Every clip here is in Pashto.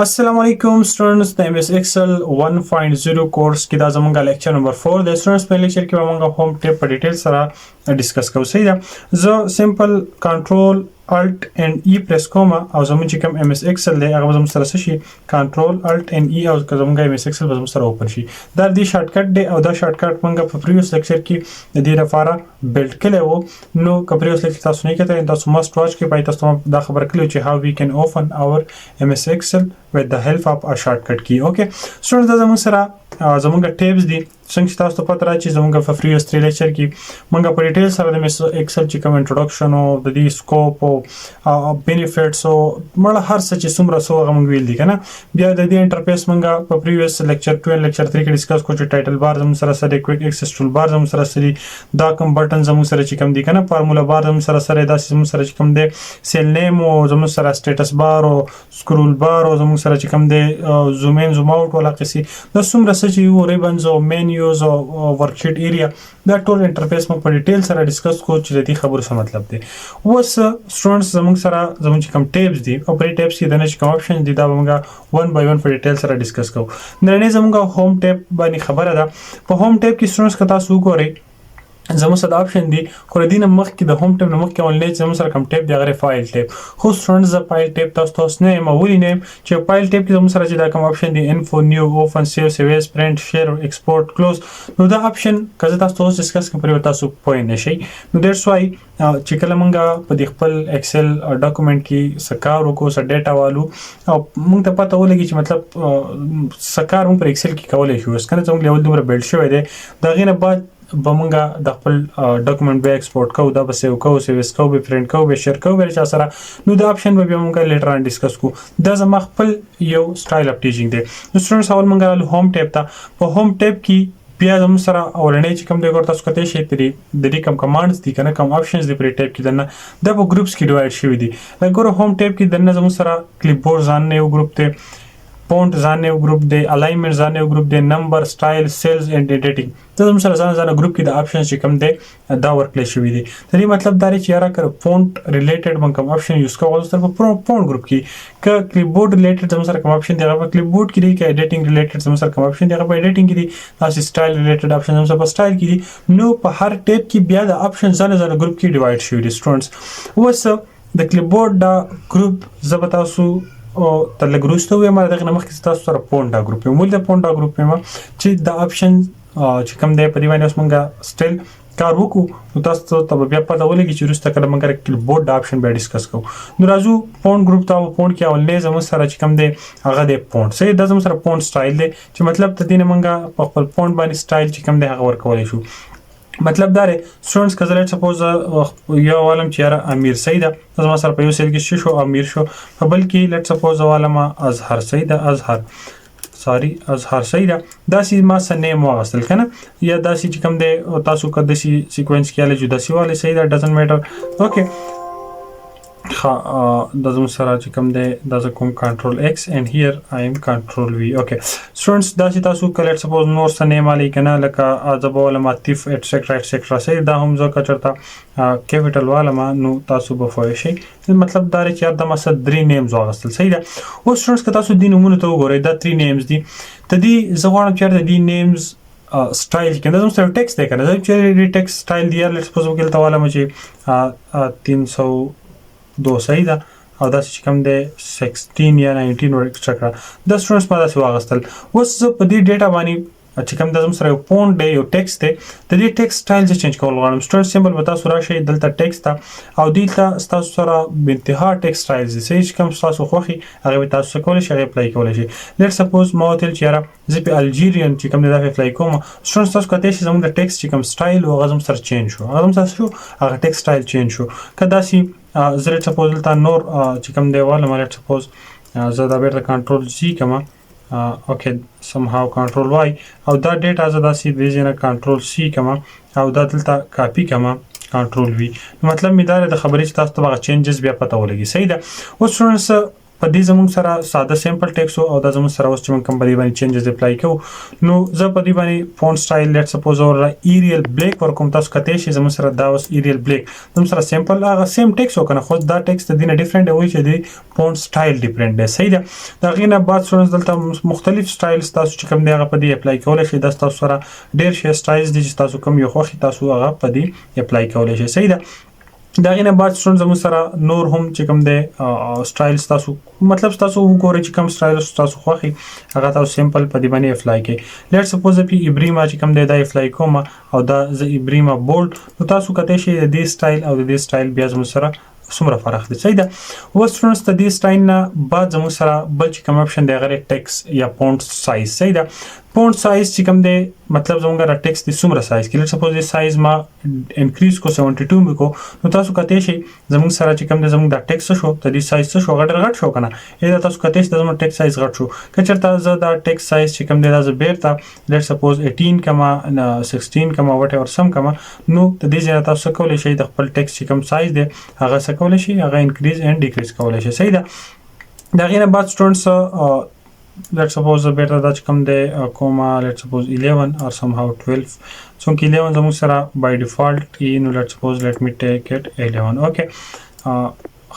السلام علیکم سټوډنټس د ام اس ایکسل 1.0 کورس کې دا زمونږ لیکچر نمبر 4 د سټوډنټس په لیکچر کې موږ هوم ټیب په ډیټیل سره ډیسکس کوو. صحیح ده. زه سمپل کنټرول الټ اینڈ ای پریس کوم او زموږ چې کوم ام اس ایکسل دی هغه زموږ سره شي کنټرول الټ اینڈ ای او زموږ ام اس ایکسل زموږ سره اوپن شي. دا د شارټ کټ دی او دا شارټ کټ موږ په پریویس لیکچر کې د دې لپاره بلډ کړی وو. نو که پریویس لیکچر تاسو نه کړئ تاسو ماست واچ کې پای تاسو دا خبر کړئ چې how we can open our MS Excel with the help of a shortcut key. Okay, سټوډنټس دا زموږ سره زموږ ټیبس دي څنګه تاسو ته پته راځي زموږ په پریویس 3 لیکچر کې موږ په ډیټیل سره د MS Excel چې کوم انټروډکشن او د دې سکوپ او بینیفټس او مړه هر څه چې څومره سو هغه موږ ویل دي کنه. بیا د دې انټرفیس موږ په پریویس لیکچر 2 لیکچر 3 کې ډیسکس کوو چې ټایټل بار زموږ سره سره کویک ایکسس ټول بار زموږ سره سره دا کوم بټن زموږ سره چې کوم دي کنه فارمولا بار زموږ سره سره دا زموږ سره چې کوم دي سیل نیم او زموږ سره سټیټس بار او سکرول بار او زموږ سره چې کوم دي زوم ان زوم اوټ ولا قصي د څومره څه چې یو ریبنز او مینیوز او ورکشیټ ایریا دا ټول انټرفیس موږ په ډیټیل سره ډیسکس کوو چې د دې خبرو څه مطلب دی. اوس سټوډنټس زموږ سره زموږ کوم ټیبس دي او په ټیبس کې د نش کوم آپشن دي دا موږ 1 by 1 په ډیټیل سره ډیسکس کوو. نن زموږ هوم ټیب باندې خبره ده. په هوم ټیب کې سټوډنټس که تاسو وګورئ زموږ سره آپشن دي خو د دې مخکې د هوم ټیب نه مخکې اونلاین زموږ سره کوم ټیب دی هغه فایل ټیب. خو سټوډنټس د فایل ټیب تاسو نه مولي نه چې فایل ټیب کې زموږ سره چې دا کوم آپشن دی انفو نیو اوپن سیو سیویز پرنٹ شیر ایکسپورټ کلوز نو دا آپشن کله تاسو ډیسکس کوم پر تاسو پوه نه شئ. نو دیټس وای چې کله موږ په خپل ایکسل ډاکومېنټ کې سکار وکړو س ډیټا والو او موږ ته پته ولګي چې مطلب سکار موږ پر ایکسل کې کولای شو. اس کنه زموږ لیول دومره بلډ شوی دی دا غینه بعد بمونګه د خپل ډاکومېنټ به ایکسپورټ کوو دا به سیو کوو سیویس کوو به پرنٹ کوو به شیر کوو به چا سره نو دا آپشن به موږ لیټر ان ډیسکس کوو. دا زما خپل یو سټایل اف ټیچینګ دی. نو سټوډنټس اول موږ هوم ټیب ته په هوم ټیب کې بیا زموږ سره اولنې چې کوم دی ګور تاسو کته شي د دې کوم کمانډز دي کنه کوم آپشنز دی پر ټیب کې دنه دا په ګروپس کې ډیوایډ شوی دي. ګور هوم ټیب کې دنه زموږ سره کلیپ بورډ ځان نه یو ګروپ ته فونټ ځان یو ګروپ دی الاینمنت ځان یو ګروپ دی نمبر سټایل سیلز اینڈ ایډیټینګ ته زموږ سره ځان ګروپ کې د آپشنز چې کوم دی دا ورکړل شوی دي. د دې مطلب دا چې یاره کړ فونټ ریلیټډ موږ کوم آپشن یوز کوو سره په فونټ ګروپ کې ک کلیپ بورډ ریلیټډ زموږ سره کوم آپشن دی هغه په کلیپ بورډ کې دی ک ایډیټینګ ریلیټډ زموږ سره کوم آپشن دی هغه په ایډیټینګ کې دی تاسو سټایل ریلیټډ آپشن زموږ سره په سټایل کې دي. نو په هر ټیب کې بیا د آپشن ځان ګروپ کې ډیوایډ شوی دي. سټوډنټس اوس د کلیپ بورډ دا ګروپ زبر تاسو او تر لګروستو وي مله دغه مخکې تاسو سره پونډا ګروپ مول د پونډا ګروپ ما چې د آپشن چې کوم دی په دی باندې اوس مونږه سټیل کار وکړو نو تاسو ته بیا پته ولګي چې رسته کله مونږه کیبورډ د آپشن به ډیسکس کوو. نو راځو پونډ ګروپ ته پونډ کې اولنې زموږ سره چې کوم دی هغه د پونډ صحیح د زموږ سره پونډ سټایل دی چې مطلب ته دینه مونږه په خپل پونډ باندې سټایل چې کوم دی هغه ورکولای شو. مطلب دا دی سټوډنټس کزه لیټ سپوز یو عالم چې یاره امیر سید زما سره په یو سیل کې شو امیر شو په بل کې لیټ سپوز عالم ازهر سید ازهر ازهر سید دا سی ما سنه مو اصل کنه یا دا سی چې کوم دی تاسو کده سی سیکوینس کې اله جدا سی والے سید ډزنټ میټر. اوکې د زموږ سره چې کوم دی دا ز کوم کنټرول ایکس اینڈ هیر آی ایم کنټرول وی. اوکې سټوډنټس دا چې تاسو کله سپوز نور سنه مالي کنه لکه ازبو ولا ماتیف ایټسټرا سید دا هم زو کچرتا کیپټل والا ما نو تاسو به فوي شي مطلب دا چې د مسد 3 نیمز واغستل صحیح ده. او سټوډنټس که تاسو د نمونه ته وګورئ دا 3 نیمز دي ته دي زغوانم چې د دې نیمز سټایل کې دا زموږ ټیکست دی کنه چې ټیکست سټایل دی لیټس سپوز وکړه والا چې 302 صحیح ده او دا چې کوم دی 16 یا 19 ور ایکسټرا کړه د سټوډنټس په داسې واغستل. اوس په دې ډیټا باندې چې کوم د زموږ سره یو فونټ دی یو ټیکست دی د دې ټیکست سټایل چې چینج کول غواړم سټوډنټ سیمبل به تاسو راشئ دلته ټیکست ته او دلته تاسو سره به انتها ټیکست سټایل دي چې کوم تاسو خوخي هغه به تاسو کولای شئ اپلای کولای شئ. لیټ سپوز ما تل چیرې زه په الجیرین چې کوم د اپلای کوم سټوډنټ تاسو کته چې زموږ د ټیکست چې کوم سټایل او غزم سره چینج شو هغه تاسو شو هغه ټیکست سټایل چینج شو کدا سی زه لیټ سپوز دلته نور چې کوم دی والا لیټ سپوز زه دا بیرته کنټرول سی کما اوکې somehow کنټرول وای او دا ډیټا زدا سی د جنا کنټرول سی کما او دا دلته کاپی کما کنټرول وی مطلب می دا د خبرې چې تاسو ته هغه چینجز بیا پته ولګي صحیح ده. اوس سټوډنټس په دې زموږ سره ساده سیمپل ټیکس او دا زموږ سره اوس چې موږ کوم په دې باندې چینجز اپلای کوو نو زه په دې باندې فونټ سټایل لیټ سپوز اور ایریل بلیک ورکوم تاسو کته شي زموږ سره دا اوس ایریل بلیک زموږ سره سیمپل هغه سیم ټیکس وکنه خو دا ټیکس د دینه ډیفرنٹ وي چې دی فونټ سټایل ډیفرنٹ دی صحیح ده دا غینه بعد سټوډنټس دلته مختلف سټایلز تاسو چې کوم دی هغه په دې اپلای کولای شي دا تاسو سره ډیر شي سټایلز دي چې تاسو کوم یو خوخي تاسو هغه په دې اپلای کولای شي صحیح ده دا غینه بعد سټوډنټس زموږ سره نور هم چې کوم دی سټایلز تاسو مطلب تاسو وګورئ چې کوم سټایل تاسو خوخي هغه تاسو سیمپل په دې باندې اپلای کړئ لیټ سپوز په ایبریما چې کوم دی دا اپلای کوم او دا ز ایبریما بولډ نو تاسو کته شي د دې سټایل او د دې سټایل بیا زموږ سره څومره فرق دی صحیح ده و سټوډنټس د دې سټایل نه بعد زموږ سره بل چې کوم اپشن دی غره ټیکس یا فونټ سایز صحیح ده فونټ سایز چې کوم دی مطلب زموږ را ټیکس دی څومره سایز کې لیټ سپوز د سایز ما انکریز کو 72 مې کو نو تاسو کته شي زموږ سره چې کوم دی زموږ د ټیکس شو د دې سایز شو غټ شو کنه دا تاسو کته شي زموږ ټیکس سایز غټ شو کچرته زه دا ټیکس سایز چې کوم دی دا ز بیرته لیټ سپوز 18 کما 16 کما وات ایور سم کما نو د دې ځای تاسو کولای شئ د خپل ټیکس چې کوم سایز دی هغه څه کولای شئ هغه انکریز اینڈ ډیکریز کولای شئ صحیح ده دا غینه بعد سټوډنټس let's suppose better دا چې کوم دی کوما let's suppose 11 or somehow 12 څنګه 11 زموږ سره by default نو let's suppose let me take it 11 okay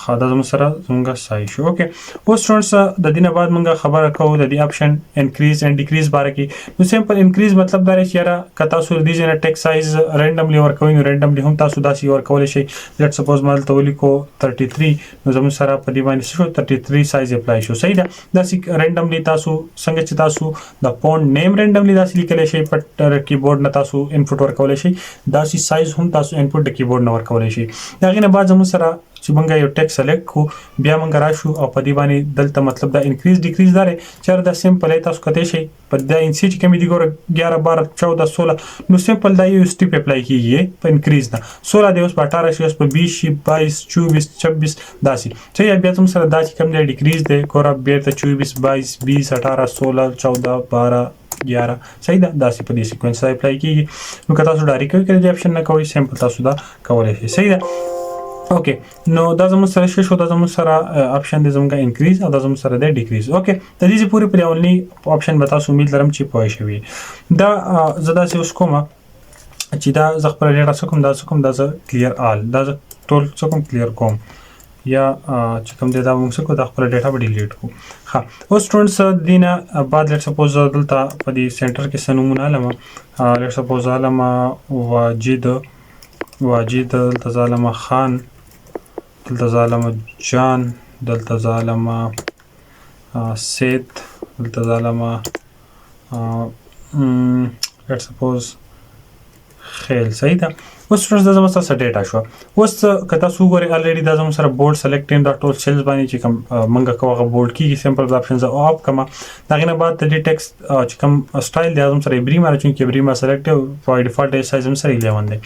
خاطر زموږ سره زموږ سای شو اوکې اوس سټوډنټس د دینه بعد موږ خبره کوو د دې اپشن انکریز اینڈ ډیکریز باره کې نو سیمپل انکریز مطلب دا چې یاره که تاسو د دې نه ټیک سایز رینډملی ورکوئ نو رینډملی هم تاسو داسې ورکولی شئ لیټ سپوز ما دلته ولیکو 33 نو زموږ سره په دې باندې شو 33 سایز اپلای شو صحیح ده داسې رینډملی تاسو څنګه چې تاسو د فونټ نیم رینډملی داسې لیکلی شئ په کیبورډ نه تاسو انپوټ ورکولی شئ داسې سایز هم تاسو انپوټ د کیبورډ نه ورکولی شئ د هغې نه بعد زموږ سره چې موږ یو ټیکس سلیکټ کو بیا موږ راشو او په دې باندې دلته مطلب دا انکریز ډیکریز داره چې دا سیمپل تاسو کته شي په دا انسی چې کمی دی ګور 11 12 14 16 نو سیمپل دا یو سټیپ اپلای کیږي په انکریز نه 16 دی اوس په 18 شي اوس په 20 شي 22 24 26 داسي چې یا بیا تم سره دا چې کم دی ډیکریز دی ګور بیا ته 24 22 20 18 16 14 12 11 صحیح ده داسې په دې سیکوینس اپلای کیږي نو که تاسو ډایرکټ کړئ د اپشن نه کوئ سیمپل تاسو دا کولای شئ صحیح ده اوکې نو دا زموږ سره شو دا زموږ سره اپشن دی زموږ انکریز او دا زموږ سره دی ډیکریز اوکې د دې پوری اولنی اپشن به تاسو امید لرم چې پوه شئ دا زدا سه اوس کومه چې دا ز خپل ډیټا کوم دا ز کلیر آل دا ز ټول کوم کلیر کوم یا چې کوم دا موږ څه کو د خپل ډیټا به ډیلیټ کو ها اوس سټوډنټس دینه بعد لیټ سپوز دلته په دې سنټر کې سنمونه علم لیټ سپوز علم واجد دلته ظالم خان دلته ظالم جان دلته ظالم سید دلته ظالم let's suppose خیل صحیح ده اوس فرض د زموږ سره ډیټا شو اوس که تاسو وګورئ الریډي دا زموږ سره بورډ سلیکټ ان دا ټول سیلز باندې چې کوم منګه کوغه بورډ کیږي سیمپل اپشنز او اپ کما دا غنه بعد د ټیکس چې کوم سټایل دی زموږ سره ایبریما راچون کې ایبریما سلیکټ په ډیفالت سایز هم سره 11 دی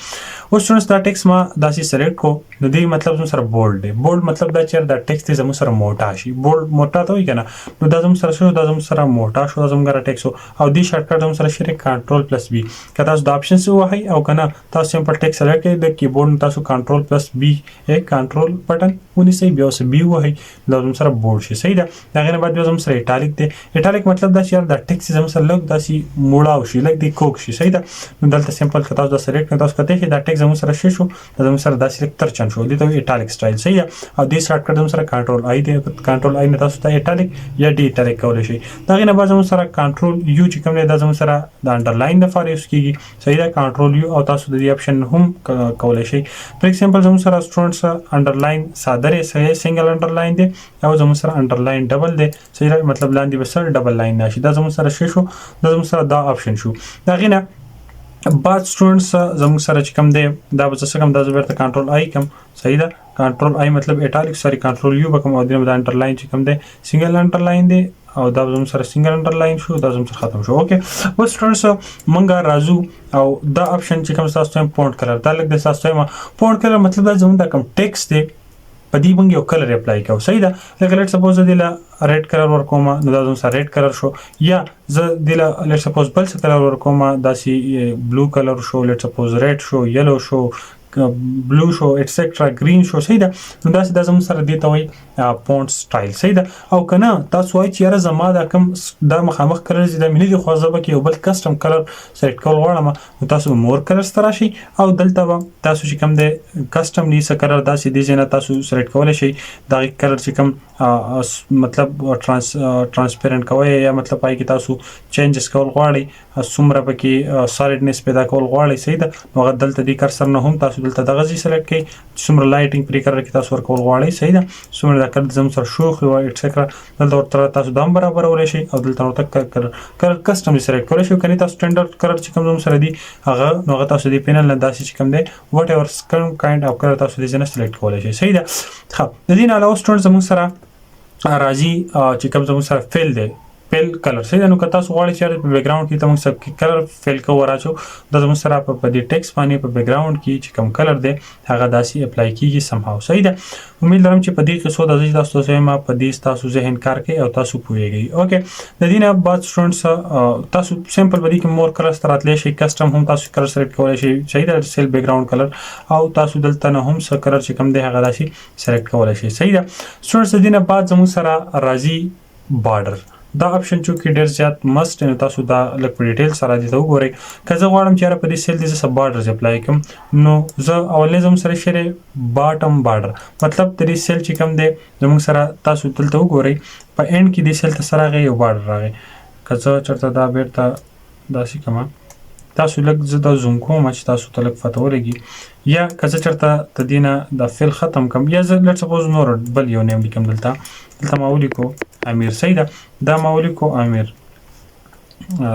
اوس څنګه دا ټیکس ما داسې سلیکټ کو نو دی مطلب زموږ سره بورډ دی بورډ مطلب دا چې دا ټیکس دی زموږ سره موټا شي بورډ موټا ته وي کنه نو دا زموږ سره شو دا زموږ سره موټا شو زموږ ټیکس او دی شارټ کټ زموږ سره شری کنټرول پلس بی که تاسو د اپشنز وهي او کنه تاسو سیمپل ټیکس سلیکټ کړئ د کیبورډ تاسو کنټرول پلس بی کنټرول بٹن ونیسئ بیا اوس بی وهي دا زموږ سره بورډ شي صحیح ده دا غنه بعد بیا زموږ سره اټالیک دی اټالیک مطلب دا چې دا ټیکس زموږ سره لګ داسي موړاو شي لګ دی کوک شي صحیح ده نو دلته سیمپل که تاسو دا سلیکټ کړئ تاسو کته شي دا ټیکس زموږ سره شي شو دا زموږ سره داسې لګ ترچن شو دي ته اټالیک سټایل صحیح ده او دې شارټ کټ زموږ سره کنټرول آی دی کنټرول آی نه تاسو ته اټالیک یا ډی اټالیک کولای شي دا غنه بعد زموږ سره کنټرول یو چې کوم دی دا زموږ سره د انډرلاین د فار یوز کیږي صحیح ده کنټرول یو او تاسو د دې اپشن هم کولای شي فور ایگزامپل زموږ سره سټوډنټس انډرلاین ساده صحیح سنگل انډرلاین دی او زموږ سره انډرلاین ډبل دی صحیح مطلب لاندې به سره ډبل لاین نشي دا زموږ سره شو دا زموږ سره دا اپشن شو دا غنه بعد سټوډنټس زموږ سره چې کوم دی دا به څه کوم دا زبرته کنټرول آی کوم صحیح ده کنټرول آی مطلب اټالیک سوري کنټرول یو به کوم او د انډرلاین چې کوم دی سنگل انډرلاین دی او دا زموږ سره سنگل انډرلاین شو دا زموږ سره ختم شو اوکې اوس سټوډنټس مونږه راځو او دا اپشن چې کوم تاسو ته فونټ کلر دا لګ د تاسو ته فونټ کلر مطلب دا زموږ د کوم ټیکس دی په دې باندې یو کلر اپلای کوو صحیح ده لکه لیټ سپوز دله ریډ کلر ورکوم نو دا زموږ سره ریډ کلر شو یا زه دله لیټ سپوز بل څه کلر ورکوم دا سی بلو کلر شو لیټ سپوز ریډ شو یلو شو بلو شو ایټسټرا گرین شو صحیح ده نو دا زموږ سره دی ته وایي فونټ سټایل صحیح ده او کنه تاسو وایي چې یاره زما دا کوم دا مخامخ کلر چې د مینې دی خو زه به کې یو بل کسټم کلر سلیکټ کول غواړم نو تاسو مور کلرز ته راشئ او دلته به تاسو چې کوم دی کسټم دی څه کلر داسې دی چې نه تاسو سلیکټ کولی شئ دغه کلر چې کوم مطلب ترانسپیرنٹ کوئ یا مطلب پای کې تاسو چینجز کول غواړئ څومره پکې سالیډنس پیدا کول غواړئ صحیح ده نو هغه دلته دی کرسر نه هم تاسو دلته دغه ځای سلیکټ کړئ څومره لایټینګ پرې کلر کې تاسو ورکول غواړئ صحیح ده څومره دا کلر زموږ سره شوخ وي ایټسټرا دلته ورته تاسو دا هم برابرولی شئ او دلته ورته کلر کسټم سلیکټ کولی شئ کنې تاسو سټنډرډ کلر چې کوم زموږ سره دی هغه نو هغه تاسو دی پینل نه داسې چې کوم دی وټ ایور کوم کاینډ اف کلر تاسو دی ځنه سلیکټ کولی شئ صحیح ده ښه د دې نه علاوه سټوډنټ زموږ سره راځي چې کوم زموږ سره فیل دی فیل کلر صحیح ده نو که تاسو غواړئ چې په بیک ګراوند کې ته موږ سب کلر فیل کو وراچو دا زموږ سره په دې ټیکس باندې په بیک ګراوند کې چې کوم کلر دی هغه داسې اپلای کیږي سم هاو صحیح ده امید لرم چې په دې قصو د ځای تاسو ته ما په دې تاسو ذهن کار کوي او تاسو پوهیږئ اوکې د دې نه بعد سټوډنټس تاسو سمپل بدی کې مور کلر ستراتلی شي کسټم هم تاسو کلر سلیکټ کولی شئ صحیح ده سیل بیک ګراوند کلر او تاسو دلته نه هم څه کلر چې کوم دی هغه داسې سلیکټ کولی شئ صحیح ده سټوډنټس د دې نه بعد زموږ سره راځي بارډر دا اپشن چې ډیر زیات مست نو تاسو دا لک په ډیټیل سره دي ته وګورئ که زه غواړم چې په دې سیل دې زه بارډرز اپلای کوم نو زه اولنې زموږ سره شری باټم بارډر مطلب د دې سیل چې کوم دی زموږ سره تاسو دلته وګورئ په اینډ کې دې سیل ته سره راغی یو بارډر راغی که زه چېرته دا بیرته داسې کومه تاسو لږ زه دا زوم کوم چې تاسو ته لږ پته ولګي یا که زه چېرته د دې نه دا فیل ختم کړم یا زه لیټ سپوز نور بل یو نیم لیکم دلته ما ولیکو امیر صحیح ده دا ما ولیکو امیر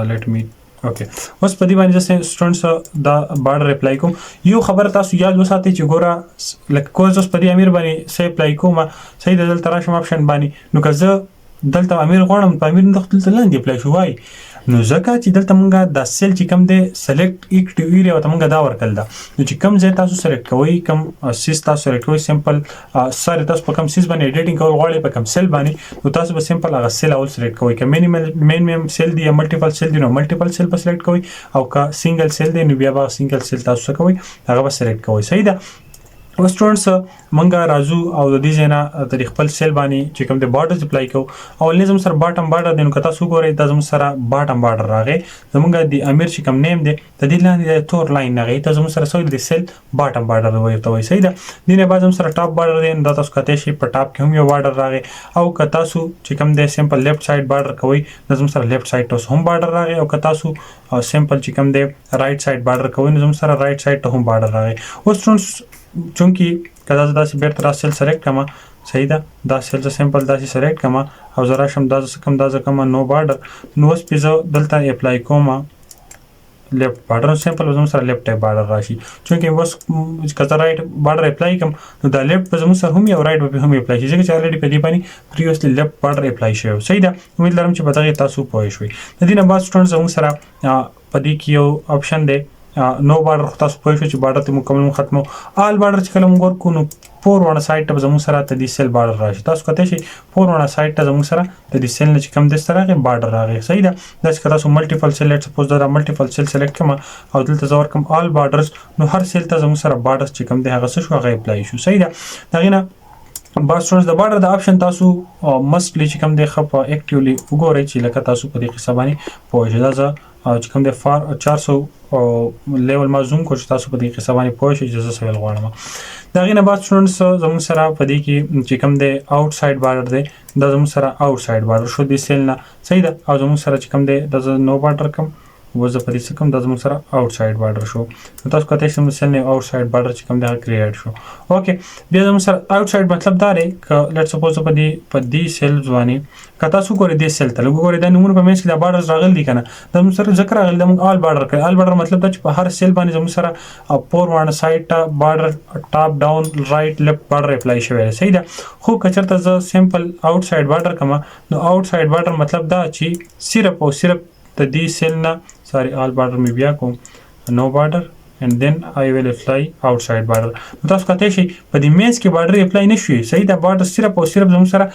لیټ می اوکې اوس په دې باندې چې سټوډنټس دا بارډر اپلای کوم یو خبر تاسو یاد وساتئ چې ګوره لکه کوز اوس په دې امیر باندې سه اپلای کوم صحیح ده دلته راشم اپشن باندې نو که زه دلته امیر غواړم په امیر دلته لاندې اپلای شو وای نو ځکه چې دلته مونږه د سیل چې کوم دی سلیکټ ایکټیو ایریا ته مونږه دا ورکړل ده نو چې کوم ځای تاسو سلیکټ کوئ کوم سیس تاسو سلیکټ کوئ سمپل ساري تاسو په کوم سیس باندې ایډیټینګ کول غواړئ په کوم سیل باندې نو تاسو به سمپل هغه سیل اول سلیکټ کوئ که مین سیل دی یا ملټیپل سیل دی نو ملټیپل سیل په سلیکټ کوئ او که سنگل سیل دی نو بیا به سنگل سیل تاسو څه کوئ هغه به سلیکټ کوئ صحیح ده اوس سټوډنټس مونږه راځو او د دې ځای نه د خپل سیل باندې چې کوم د بارډرز اپلای کوو اولنې زموږ سره باټم بارډر دی نو که تاسو وګورئ دا زموږ سره باټم بارډر راغی زموږ د امیر چې کوم نیم دی د دې لاندې د تور لاین راغی دا زموږ سره څه د سیل باټم بارډر ورته وایي صحیح ده دې نه بعد زموږ سره ټاپ بارډر دی دا تاسو کتلی شئ په ټاپ کې هم یو بارډر راغی او که تاسو چې کوم دی سمپل لیفټ سایډ بارډر کوئ دا زموږ سره لیفټ سایډ ته هم بارډر راغی او که تاسو سمپل چې کوم دی رائټ سایډ بارډر کوئ نو زموږ سره رائټ سایډ ته هم بارډر راغی اوس سټوډنټس چونکې که دا داسې بیرته دا سیل سلیکټ کړم صحیح ده دا سیل زه سمپل داسې سلیکټ کړم او زه راشم دا زه کوم دا زه کوم نو بارډر نو اوس پې زه دلته اپلای کوم لیفټ بارډر سمپل زموږ سره لیفټ ټایپ بارډر راشي چونکې اوس که زه رایټ بارډر اپلای کړم نو دا لیفټ به زموږ سره هم یو رایټ به هم اپلای شي ځکه چې الریډي په دې باندې پریویسلی لیفټ بارډر اپلای شوی صحیح ده امید لرم چې په دغې تاسو پوه شوئ د دې نه بعد سټوډنټ زموږ سره په دې کې یو اپشن دی نو بارډر خو تاسو پوه شئ چې بارډر ته مکمل ختمو آل بارډر چې کله موږ ورکو نو فور وانه سایډ ته زموږ سره د دې سیل بارډر راشي تاسو کتلی شئ فور وانه سایډ ته زموږ سره د دې سیل نه چې کوم دسته راغی بارډر راغی صحیح ده داسې که تاسو ملټیپل سیل لیټ سپوز دا ملټیپل سیل سلیکټ کړم او دلته زه ورکړم آل بارډرز نو هر سیل ته زموږ سره بارډرز چې کوم دی هغه څه شو هغه اپلای شو صحیح ده د هغې نه بعض سټوډنټس د بارډر د اپشن تاسو مسټلی چې کوم دی ښه په اکټیولی وګورئ چې لکه تاسو په دې قصه باندې پوه شئ دا زه چې کوم دی 400 لیول ما زوم کو چې تاسو په دې قصه باندې پوه شئ چې زه څه ویل غواړم د هغې نه بعد سټوډنټس زموږ سره په دې کې چې کوم دی آوټ سایډ بارډر دی دا زموږ سره آوټ سایډ بارډر شو دې سیل نه صحیح ده او زموږ سره چې کوم دی دا زه نو بارډر کوم اوس زه په دې څه کوم دا زموږ سره آوټ سایډ بارډر شو نو تاسو کتلی شئ زموږ سیل نه آوټ سایډ بارډر چې کوم دی هغه کریټ شو اوکې بیا زموږ سره آوټ سایډ مطلب دا دی که لیټ سپوز په دې سیلز باندې که تاسو وګورئ دې سیل ته لږ وګورئ دا نومونه په منځ کې دا بارډرز راغلي دي که نه دا زموږ سره ځکه راغلي دا موږ آل بارډر کړی آل بارډر مطلب دا چې په هر سیل باندې زموږ سره فور وانه سایډ ته بارډر ټاپ ډاون رایټ لیفټ بارډر اپلای شوی دی صحیح ده خو که چېرته زه سمپل آوټ سایډ بارډر کړم نو آوټ سایډ بارډر مطلب دا چې صرف او صرف د دې سیل نه ساري آل بارډر مې بیا کوم نو بارډر and then I will apply outside border نو تاسو کتلی شئ په دې مینس کې بارډر اپلای نه شوي صحیح ده بارډر صرف او صرف زموږ سره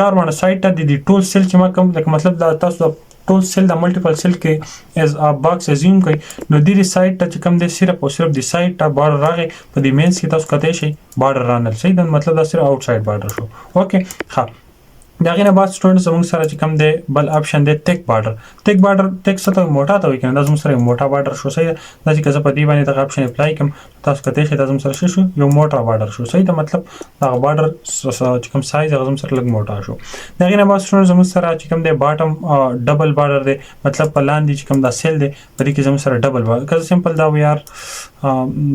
4 وانه سایډ ته د دې ټول سیل چې ما کوم لکه مطلب دا تاسو ټول سیل د ملټیپل سیل کې از ا باکس ازیوم کوي نو د دې سایډ ته کوم د صرف او صرف د سایډ ته بارډر راغی په دې مینس کې تاسو کته شي بارډر رانل صحیح دا مطلب دا صرف آوټ سایډ بارډر شو اوکې ها دا غینه بعد سټوډنټ زموږ سره چې کوم دی بل اپشن دی ټیک بارډر ټیک څه ته موټا ته وایي کنه دا زموږ سره موټا بارډر شو صحیح دا چې کزه په دې باندې دا اپشن اپلای کوم تاسو کته شي دا زموږ سره شو یو موټا بارډر شو صحیح دا مطلب دا بارډر چې کوم سایز هغه زموږ سره لږ موټا شو دا غینه بعد سټوډنټ زموږ سره چې کوم دی باټم ډبل بارډر دی مطلب په لاندې چې کوم دا سیل دی په دې کې زموږ سره ډبل بارډر کزه سمپل دا ویار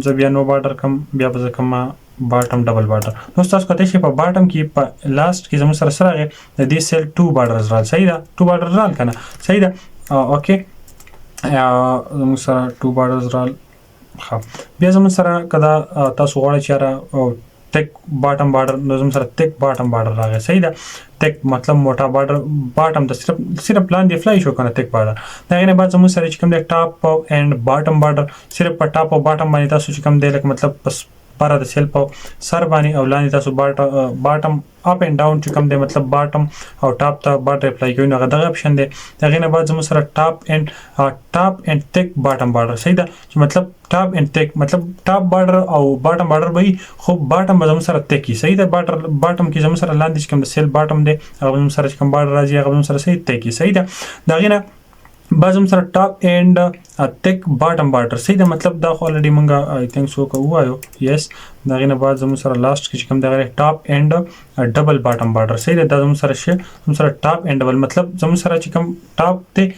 زه بیا نو بارډر کم بیا به کوم باټم ډبل بارډر نو تاسو کته شي په باټم کې په لاست کې زموږ سره سره د دې سیل 2 بارډرز رال صحیح ده 2 بارډر رال کنه صحیح ده اوکې زموږ سره 2 بارډرز رال ها بیا زموږ سره کدا تاسو غواړئ چې را ټیک باټم بارډر نو زموږ سره ټیک باټم بارډر راغی صحیح ده ټیک مطلب موټا بارډر باټم د صرف پلان دی فلای شو کنه ټیک بارډر دا غنه بعد زموږ سره چې کوم د ټاپ اینڈ باټم بارډر صرف په ټاپ او باټم باندې تاسو چې کوم دی لکه مطلب پس پر د سیل په سر باندې او لاندې تاسو باټم اپ اینڈ ډاون چې کوم دی مطلب باټم او ټاپ ته بارډر اپلای کوئ نو دغه اپشن دی دغه نه بعد زموږ سره ټاپ اینڈ ټیک باټم بارډر صحیح ده چې مطلب ټاپ اینڈ ټیک مطلب ټاپ بارډر او باټم بارډر به خو باټم به زموږ سره ټیک صحیح ده باټم کې زموږ سره لاندې چې کوم د سیل باټم دی هغه زموږ سره چې کوم بارډر راځي هغه زموږ سره صحیح ټیک صحیح ده دغه نه بعض هم سره ټاپ اینڈ ټیک باټم بارډر صحیح ده مطلب دا خو الریډي مونږه آی تھنک سو کو وایو یس دا غینه بعد زموږ سره لاست کې چې کوم دا ټاپ اینڈ ډبل باټم بارډر صحیح ده دا زموږ سره شي زموږ سره ټاپ اینڈ ډبل مطلب زموږ سره چې کوم ټاپ ته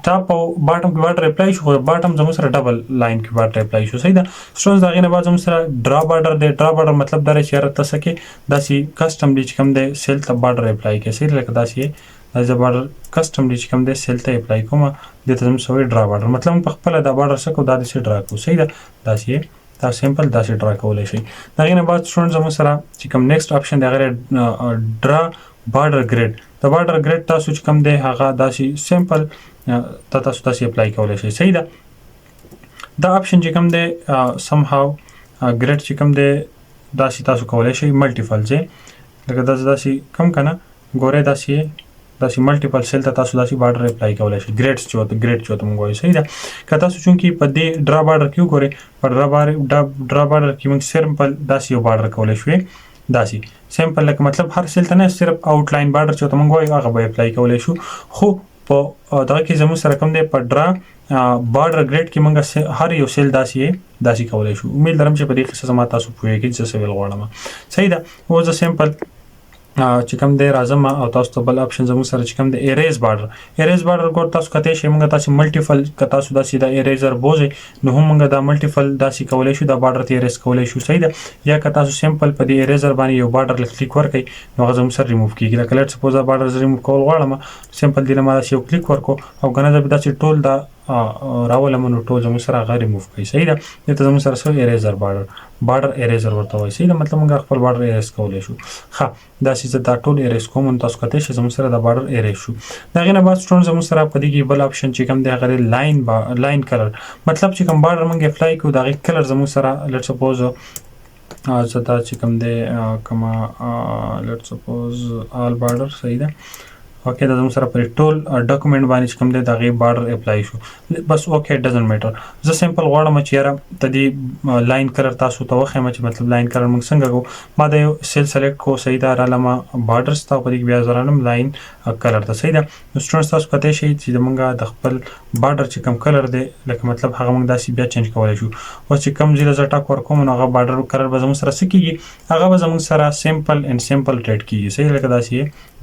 ټاپ او باټم کې بارډر اپلای شو باټم زموږ سره ډبل لاین کې بارډر اپلای شو صحیح ده سټونز دا غینه بعد زموږ سره ډرا بارډر دی ډرا بارډر مطلب دا چې تاسو کې داسې کسٹم دی چې کوم دی سیل ته بارډر اپلای کې صحیح لکه داسې دا بارډر کسٹم دی چې کوم دی سیل ته اپلای کوم د ته زموږ سره ډرا بارډر مطلب په خپل دا بارډر سره کو دا داسې ډرا کو صحیح ده داسې دا سمپل داسې ډرا کولای شي دا غینه بعد سټونز زموږ سره چې کوم نیکسټ اپشن دی هغه ډرا بارډر گریډ د بارډر گریډ تاسو چې کوم دی هغه داسې سمپل تاسو داسې اپلای کولای شي صحیح ده دا اپشن چې کوم دی سم هاو گریډ چې کوم دی داسې تاسو کولای شي ملټیپل ځای لکه داسې کم کنه ګوره داسې ملټیپل سیل ته تاسو داسې بارډر اپلای کولای شي ګریډ چوت موږ وایو صحیح ده که تاسو چونکې په دې ډرا بارډر کې وګورئ په ډرا بارډر کې موږ سمپل داسې یو بارډر کولای شو داسې سمپل لکه مطلب هر سیل ته نه صرف آوټ لاین بارډر چوت موږ وایو هغه به اپلای کولای شو خو په دغه کې زموږ سره کوم دی په ډرا بارډر گریډ کې موږ هر یو سیل داسې کولای شو امید لرم چې په دې قصه زما تاسو پوهیږئ چې څه ویل غواړم صحیح ده اوس د سمپل چې کوم دی راځم او تاسو ته بل اپشن زموږ سره چې کوم دی اریز بارډر ګور تاسو کته شي موږ تاسو ملټیپل ک تاسو داسې د اریزر بوزي نو هم موږ دا ملټیپل داسې کولای شو دا بارډر ته اریز کولای شو صحیح ده یا ک تاسو سمپل په دې اریزر باندې یو بارډر کلیک ورکړئ نو هغه زموږ سره ریموو کیږي لکه لیټس سپوز دا بارډر ریموو کول غواړم سمپل دی ما یو کلیک ورکو او کنه دا داسې ټول دا راولم نو ټول زموږ سره هغه ریموو کوي صحیح ده ته زموږ سره سو اریزر بارډر اریزر ورته وایي صحیح ده مطلب موږ خپل بارډر اریز کولای شو ها دا چې دا ټول اریز کوم تاسو کته شي زموږ سره دا بارډر اریز شو دا غینه بعد سټون زموږ سره په دې کې بل اپشن چې کوم دی هغه لاین کلر مطلب چې کوم بارډر موږ اپلای کوو دا کلر زموږ سره لیټس سپوز زدا چې کوم دی کما لیټس سپوز آل بارډر صحیح ده اوکې دا زموږ سره پر ټول ډاکومنټ باندې کوم دی دا غي بارډر اپلای شو بس اوکې ډزنټ میټر زه سمپل غواړم چې یاره ته دې لاین کلر تاسو ته وخم چې مطلب لاین کلر موږ څنګه کو ما دا یو سیل سلیکټ کو صحیح ده را لمه بارډرز ته په دې بیا زرانم لاین کلر ته صحیح ده نو سټوډنټس تاسو کته شي چې موږ د خپل بارډر چې کوم کلر دی لکه مطلب هغه موږ داسې بیا چینج کولای شو او چې کوم ځله زټا کور کوم نو هغه بارډر کلر به زموږ سره سکیږي هغه به زموږ سره سمپل اینڈ سمپل ټریډ کیږي صحیح لکه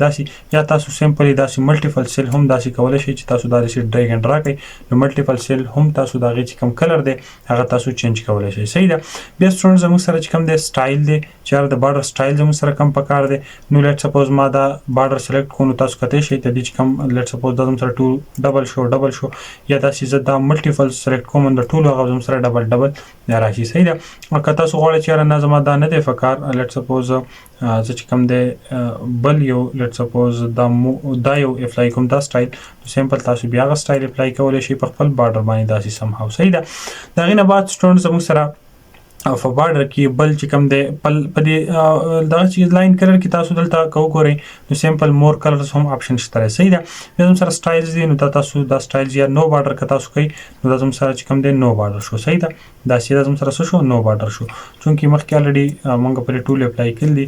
داسې یا تاسو سمپلی داسې ملټیپل سیل هم داسې کولای شي چې تاسو داسې ډریګ اینډ ډرا کړئ نو ملټیپل سیل هم تاسو دا غي چې کوم کلر دی هغه تاسو چینج کولای شئ صحیح ده بیا سټوډنټ زموږ سره چې کوم دی سټایل دی چې د بارډر سټایل زموږ سره کم پکار دی نو لیټ سپوز ما دا بارډر سلیکټ کوو نو تاسو کته شئ ته دې چې کوم لیټ سپوز دا زموږ سره ډبل شو یا داسې زه دا ملټیپل سلیکټ کوم نو ټول هغه زموږ سره ډبل راشي صحیح ده او که تاسو غواړئ چې نه زما دا نه دی فکر لیټ سپوز زه چې کوم دی بل یو لیټ سپوز دا یو اپلای کوم دا سټایل سمپل تاسو بیا غا سټایل اپلای کولای شي په خپل بارډر باندې داسې سم هاو صحیح ده دا غینه بعد سټوډنټ زموږ سره او په بارډر کې بل چې کوم دی په دې دا چې لاین کلر کې تاسو دلته کو ګورئ نو سیمپل مور کلرز هم آپشن شته صحیح ده. زم سره سټایلز دي نو تاسو دا سټایلز یا نو بارډر که تاسو کوي نو زم سره چې کوم دی نو بارډر شو صحیح ده. دا سیده زم سره شو نو بارډر شو چونکی مخکې الریډي مونږ په ټول اپلای کړل دي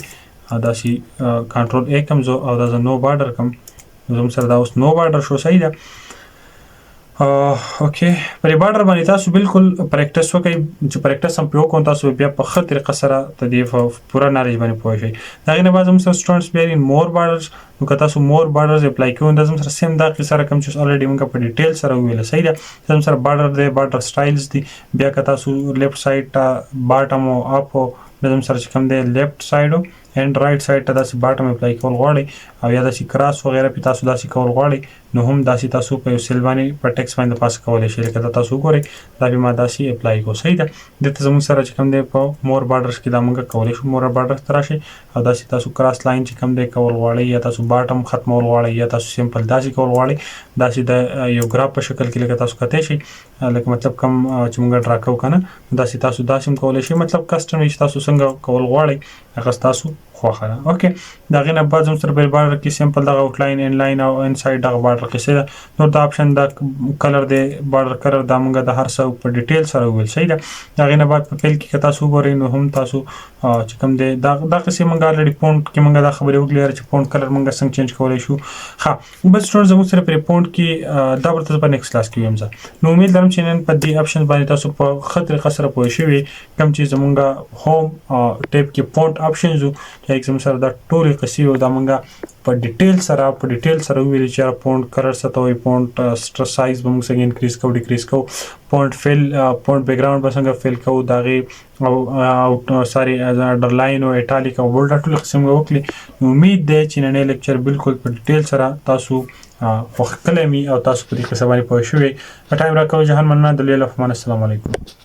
دا سی کنټرول ا کوم زو او دا نو بارډر کوم زم سره دا اوس نو بارډر شو صحیح ده. اوکې په بارډر باندې تاسو بالکل پریکټیس وکړئ چې پریکټیس هم په کوم تاسو بیا په ښه طریقه سره ته دی پورا نالج باندې پوه شئ. دا غنه بعد هم سره سټوډنټس بیا ان مور بارډرز نو که تاسو مور بارډرز اپلای کوئ دا زم سره سیم دا سره کوم چې الریډي موږ په ډیټیل سره ویل صحیح ده. زم سره بارډر دی بارډر سټایلز دی بیا که تاسو لیفت سایډ ته باټم او اپ زم سره کوم دی لیفت سایډ and right side ته داسې باټم اپلای کول غواړئ او یا داسې کراس وغیرہ په تاسو داسې کول غواړئ نو هم داسې تاسو په سیل باندې په ټیکس باندې پاس کولای شئ لکه تاسو ګورئ دا به ما داسې اپلای کو صحیح ده. دته زموږ سره چې کوم دی په مور بارډرز کې دا موږ کولای شو مور بارډر تر شي او داسې تاسو کراس لاین چې کوم دی کول غواړئ یا تاسو باټم ختمول غواړئ یا تاسو سیمپل داسې کول غواړئ داسې د یو ګراف په شکل کې لکه تاسو کته شي لکه مطلب کوم چې موږ ډرا کوو کنه داسې تاسو داسې کولای شئ مطلب کسټم چې تاسو څنګه کول غواړئ هغه تاسو خوخه ده. اوکې دا غنه بعد زم سره په بارډر کې سیمپل د آوټ لاین ان لاین او ان سایډ د بارډر کې څه نو دا آپشن د کلر دی بارډر کلر د موږ د هر څه په ډیټیل سره ویل صحیح ده. دا غنه بعد په پیل کې تاسو ګورئ نو هم تاسو چې کوم دی دا قسم موږ الریډي پونټ کې موږ دا خبرې وکړې چې پونټ کلر موږ څنګه چینج کولای شو. ها بس سټوډنټ زموږ سره په پونټ کې دا ورته په نیکسټ کلاس کې ویم نو امید لرم چې نن په دې آپشن باندې تاسو په ښه طریقه سره پوه شئ کوم چې زموږ هوم ټیب کې پونټ آپشنز چې اکزام سره دا ټول قصې او دا موږ په ډیټیل سره ویل چې پونټ کلر څه ته وي پونټ سټر سایز به موږ څنګه انکریز کوو ډیکریز کوو پونټ فیل پونټ بیک گراوند به څنګه فیل کوو دغه او ساري انډرلاین او ایټالیک او بولډ ټول قسم وکړي. امید ده چې نن لیکچر بالکل په ډیټیل سره تاسو په کلمي او تاسو په دې قصه باندې پوه شئ. ټایم راکوي جهان مننه د لیل افمان. السلام علیکم.